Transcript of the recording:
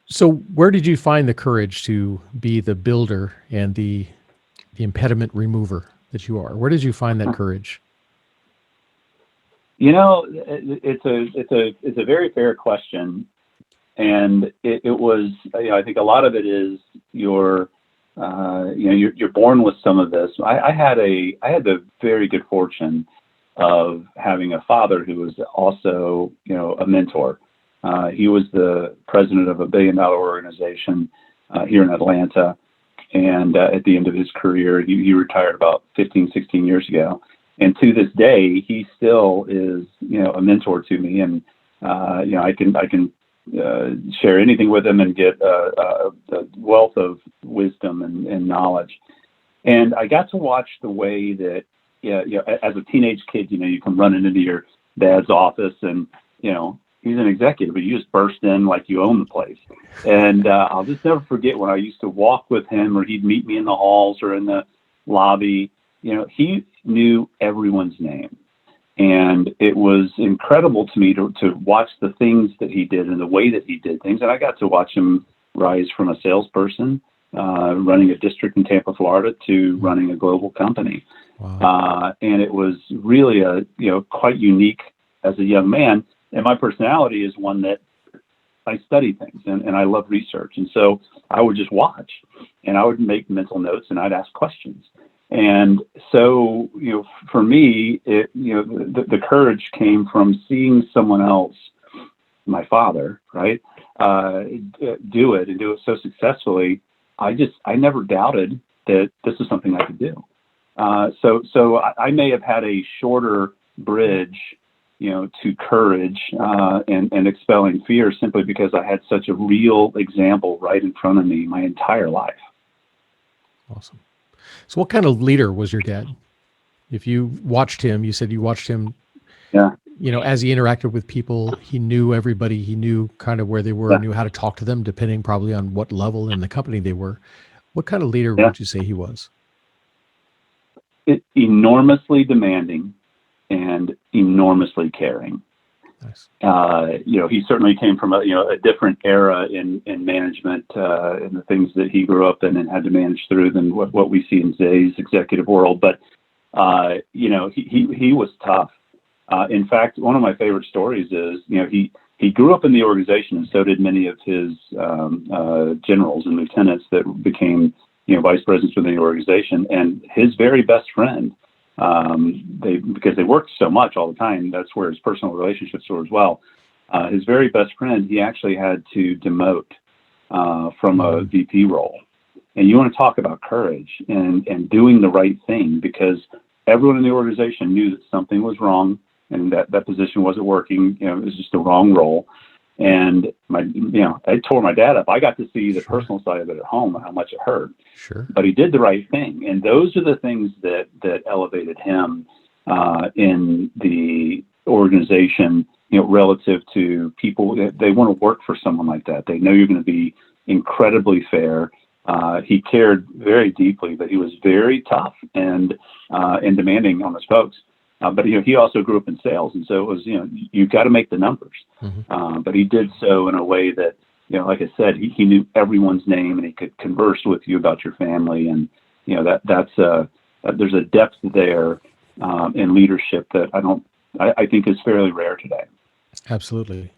So where did you find the courage to be the builder and the impediment remover that you are? Where did you find that courage? It's a very fair question, and it was. I think a lot of it is you're born with some of this. I had the very good fortune of having a father who was also a mentor. He was the president of a billion-dollar organization here in Atlanta. And at the end of his career, he retired about 15, 16 years ago. And to this day, he still is, a mentor to me. And, I can share anything with him and get a wealth of wisdom and knowledge. And I got to watch the way that, as a teenage kid, you come running into your dad's office and, he's an executive, but you just burst in like you own the place. And I'll just never forget when I used to walk with him, or he'd meet me in the halls or in the lobby. He knew everyone's name. And it was incredible to me to watch the things that he did and the way that he did things. And I got to watch him rise from a salesperson running a district in Tampa, Florida, to running a global company. Wow. And it was really quite unique as a young man. And my personality is one that I study things and I love research. And so I would just watch and I would make mental notes and I'd ask questions. And so, for me, the courage came from seeing someone else, my father, right, do it and do it so successfully. I never doubted that this is something I could do. So I may have had a shorter bridge, to courage and expelling fear simply because I had such a real example right in front of me my entire life. Awesome. So what kind of leader was your dad? If you watched him, you said you watched him, Yeah. As he interacted with people, he knew everybody, he knew kind of where they were, Yeah. knew how to talk to them, depending probably on what level in the company they were. What kind of leader Yeah. would you say he was? Enormously demanding and enormously caring. Nice. He certainly came from a different era in management and the things that he grew up in and had to manage through than what we see in today's executive world. But he was tough. In fact, one of my favorite stories is he grew up in the organization, and so did many of his generals and lieutenants that became vice presidents within the organization. And his very best friend, because they worked so much all the time, that's where his personal relationships were as well. His very best friend, he actually had to demote from a VP role. And you want to talk about courage and doing the right thing, because everyone in the organization knew that something was wrong and that position wasn't working. It was just the wrong role. And I tore my dad up. I got to see the personal side of it at home, how much it hurt. Sure. But he did the right thing. And those are the things that elevated him in the organization, relative to people. They want to work for someone like that. They know you're going to be incredibly fair. He cared very deeply, but he was very tough and demanding on his folks. But he also grew up in sales, and so it was you've got to make the numbers. Mm-hmm. But he did so in a way that like I said, he knew everyone's name and he could converse with you about your family, and that's there's a depth there in leadership that I think is fairly rare today. Absolutely.